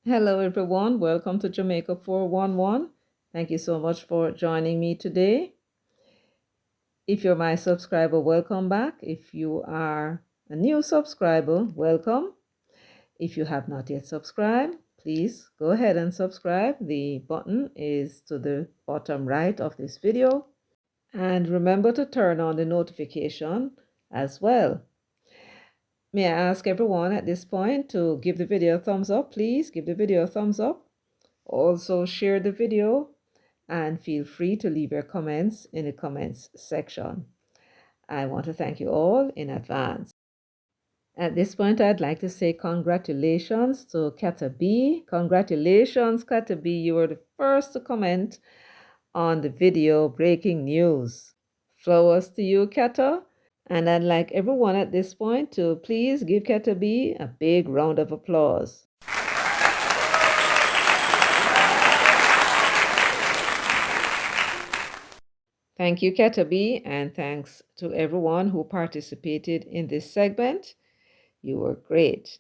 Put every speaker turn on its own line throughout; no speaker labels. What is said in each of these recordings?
Hello, everyone. Welcome to Jamaica 411. Thank you so much for joining me today. If you're my subscriber, welcome back. If you are a new subscriber, welcome. If you have not yet subscribed, please go ahead and subscribe. The button is to the bottom right of this video. And remember to turn on the notification as well. May I ask everyone at this point to give the video a thumbs up, please? Give the video a thumbs up. Also share the video and feel free to leave your comments in the comments section. I want to thank you all in advance. At this point, I'd like to say congratulations to Kata B. Congratulations, Kata B. You were the first to comment on the video Breaking News. Flowers to you, Kata. And I'd like everyone at this point to please give Kata B a big round of applause. Thank you, Kata B, and thanks to everyone who participated in this segment. You were great.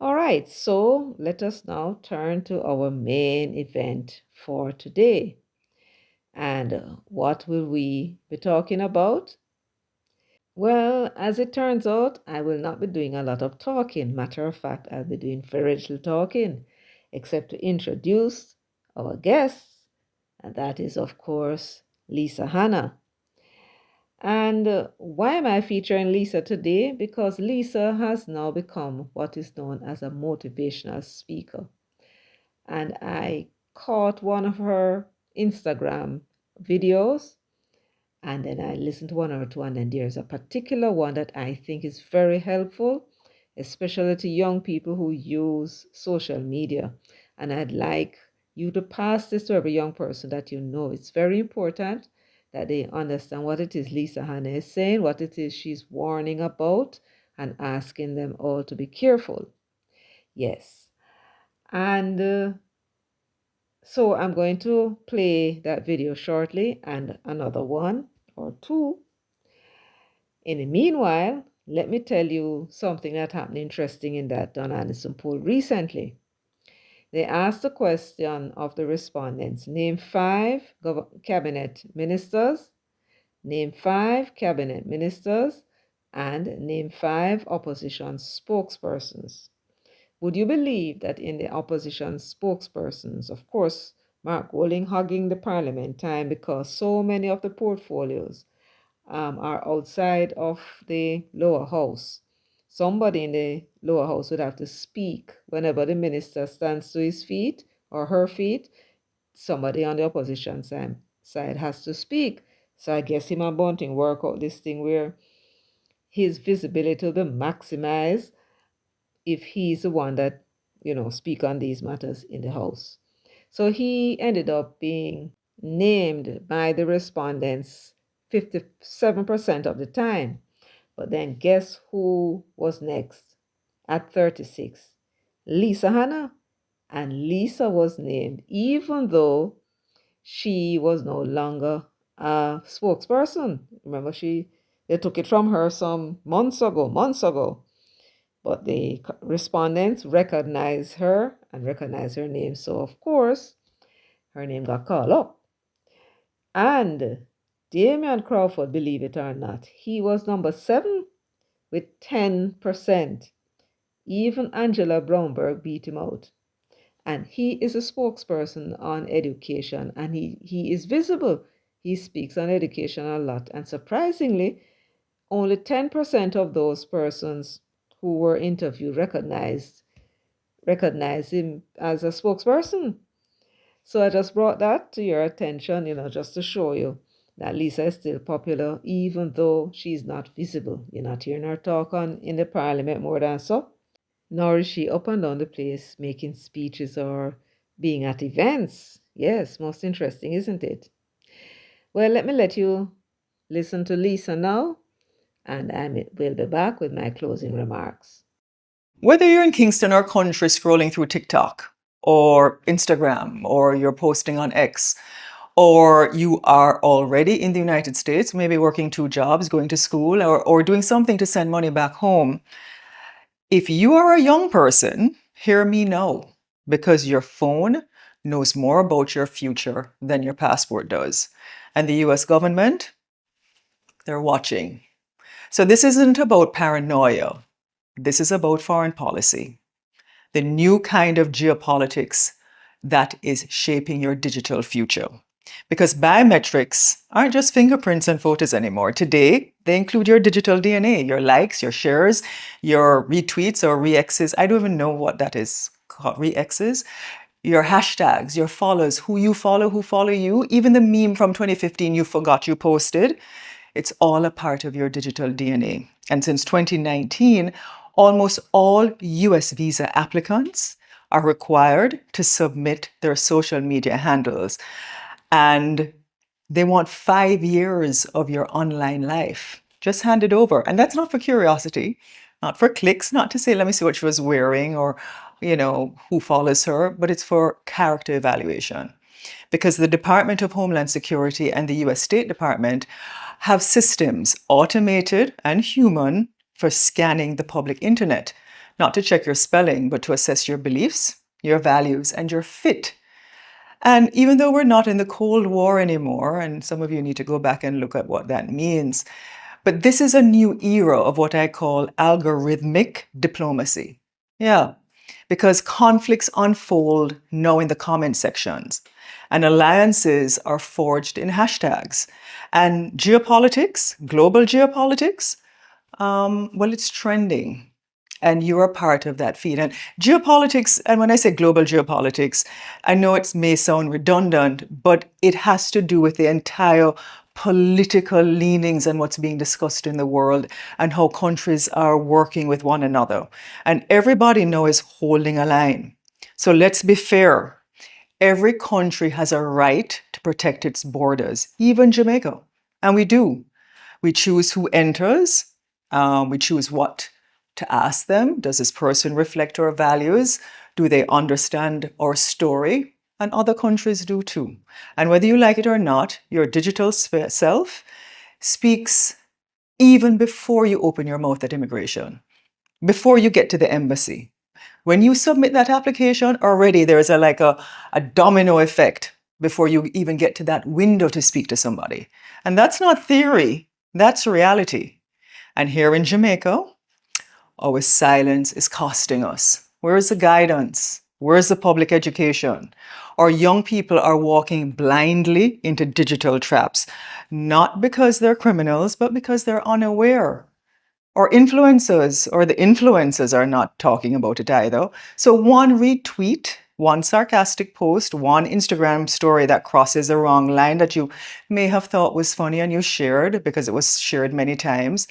All right, so let us now turn to our main event for today. And what will we be talking about? Well, as it turns out, I will not be doing a lot of talking. Matter of fact, I'll be doing very little talking, except to introduce our guests, and that is, of course, Lisa Hanna. And why am I featuring Lisa today? Because Lisa has now become what is known as a motivational speaker. And I caught one of her Instagram videos, and then I listened to one or two, and then there's a particular one that I think is very helpful, especially to young people who use social media. And I'd like you to pass this to every young person that you know. It's very important that they understand what it is Lisa Hanna is saying, what it is she's warning about, and asking them all to be careful. Yes. And so I'm going to play that video shortly and another one or two. In the meanwhile, let me tell you something that happened interesting in that Don Anderson poll recently. They asked the question of the respondents, name 5 cabinet ministers, name 5 cabinet ministers, and name 5 opposition spokespersons. Would you believe that in the opposition spokespersons, of course, Mark Walling hugging the parliament time because so many of the portfolios are outside of the lower house. Somebody in the lower house would have to speak whenever the minister stands to his feet or her feet. Somebody on the opposition side has to speak. So I guess him and Bunting work out this thing where his visibility will be maximized if he's the one that, speak on these matters in the house. So he ended up being named by the respondents 57% of the time. But then guess who was next at 36? Lisa Hanna. And Lisa was named even though she was no longer a spokesperson. Remember, they took it from her some months ago. But the respondents recognized her and recognized her name. So, of course, her name got called up. And Damian Crawford, believe it or not, he was number 7 with 10%. Even Angela Brownberg beat him out. And he is a spokesperson on education, and he is visible. He speaks on education a lot. And surprisingly, only 10% of those persons who were interviewed recognized him as a spokesperson. So I just brought that to your attention, just to show you that Lisa is still popular, even though she's not visible. You're not hearing her talk in the parliament more than so. Nor is she up and down the place making speeches or being at events. Yes, most interesting, isn't it? Well, let you listen to Lisa now, and I will be back with my closing remarks.
Whether you're in Kingston or country scrolling through TikTok or Instagram, or you're posting on X, or you are already in the United States, maybe working 2 jobs, going to school, or doing something to send money back home, if you are a young person, hear me now. because your phone knows more about your future than your passport does. And the US government, they're watching. So this isn't about paranoia. This is about foreign policy, the new kind of geopolitics that is shaping your digital future. Because biometrics aren't just fingerprints and photos anymore. Today, they include your digital DNA, your likes, your shares, your retweets or re-X's. I don't even know what that is called, re-X's. Your hashtags, your follows, who follow you, even the meme from 2015 you forgot you posted. It's all a part of your digital DNA. And since 2019, almost all US visa applicants are required to submit their social media handles. And they want 5 years of your online life. Just hand it over. And that's not for curiosity, not for clicks, not to say, let me see what she was wearing or, who follows her, but it's for character evaluation. Because the Department of Homeland Security and the US State Department have systems, automated and human, for scanning the public internet, not to check your spelling, but to assess your beliefs, your values, and your fit. And even though we're not in the Cold War anymore, and some of you need to go back and look at what that means, but this is a new era of what I call algorithmic diplomacy. Yeah, because conflicts unfold now in the comment sections, and alliances are forged in hashtags. And geopolitics, global geopolitics, well, it's trending. And you're a part of that feed. And geopolitics, and when I say global geopolitics, I know it may sound redundant, but it has to do with the entire political leanings and what's being discussed in the world and how countries are working with one another. And everybody now is holding a line. So let's be fair. Every country has a right to protect its borders, even Jamaica. And we do. We choose who enters. We choose what to ask them. Does this person reflect our values? Do they understand our story? And other countries do too. And whether you like it or not, your digital self speaks even before you open your mouth at immigration, before you get to the embassy. When you submit that application, already there's a domino effect before you even get to that window to speak to somebody. And that's not theory, that's reality. And here in Jamaica, our silence is costing us. Where is the guidance? Where is the public education? Our young people are walking blindly into digital traps, not because they're criminals, but because they're unaware. Or influencers or the influencers are not talking about it either. So one retweet, one sarcastic post, one Instagram story that crosses the wrong line that you may have thought was funny and you shared because it was shared many times.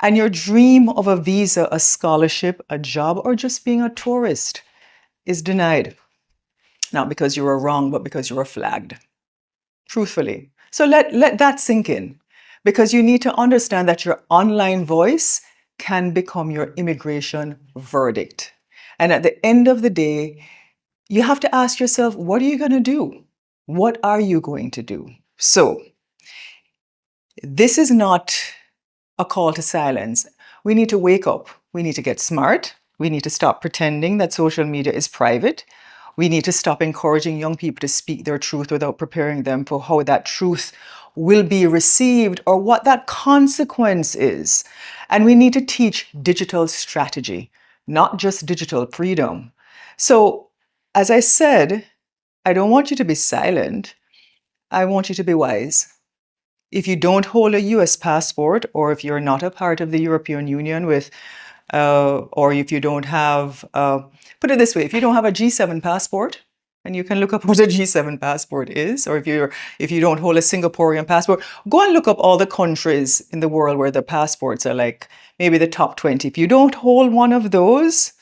And your dream of a visa, a scholarship, a job, or just being a tourist is denied. Not because you were wrong, but because you were flagged. Truthfully. So let that sink in. Because you need to understand that your online voice can become your immigration verdict. And at the end of the day, you have to ask yourself, what are you going to do? What are you going to do? So, this is not a call to silence. We need to wake up. We need to get smart. We need to stop pretending that social media is private. We need to stop encouraging young people to speak their truth without preparing them for how that truth will be received or what that consequence is. And we need to teach digital strategy, not just digital freedom. So, as I said, I don't want you to be silent. I want you to be wise. If you don't hold a US passport, or if you're not a part of the European Union or if you don't have, put it this way, if you don't have a G7 passport, and you can look up what a G7 passport is, or if you don't hold a Singaporean passport, go and look up all the countries in the world where the passports are like maybe the top 20. If you don't hold one of those,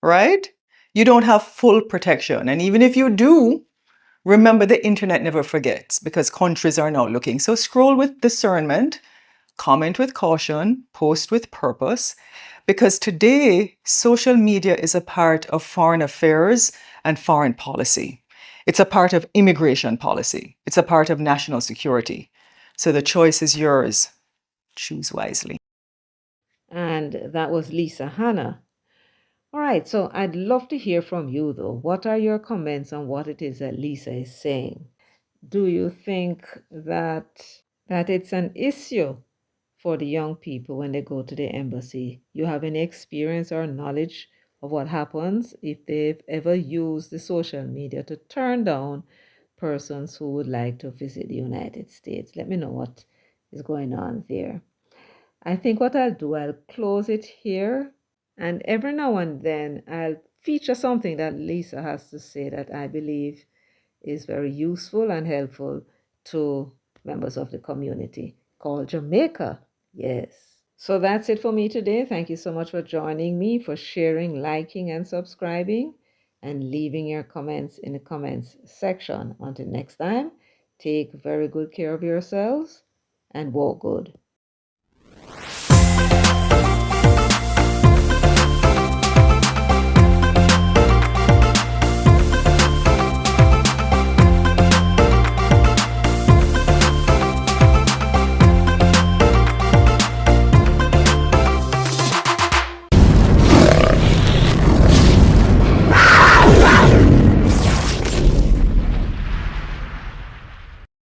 right, you don't have full protection. And even if you do, remember, the internet never forgets because countries are now looking. So scroll with discernment, comment with caution, post with purpose, because today social media is a part of foreign affairs and foreign policy. It's a part of immigration policy. It's a part of national security. So the choice is yours. Choose wisely.
And that was Lisa Hanna. All right, so I'd love to hear from you though. What are your comments on what it is that Lisa is saying? Do you think that it's an issue for the young people when they go to the embassy? You have any experience or knowledge of what happens if they've ever used the social media to turn down persons who would like to visit the United States? Let me know what is going on there. I think what I'll do, I'll close it here, and every now and then I'll feature something that Lisa has to say that I believe is very useful and helpful to members of the community called Jamaica. Yes. So that's it for me today. Thank you so much for joining me, for sharing, liking, and subscribing, and leaving your comments in the comments section. Until next time, take very good care of yourselves and walk good.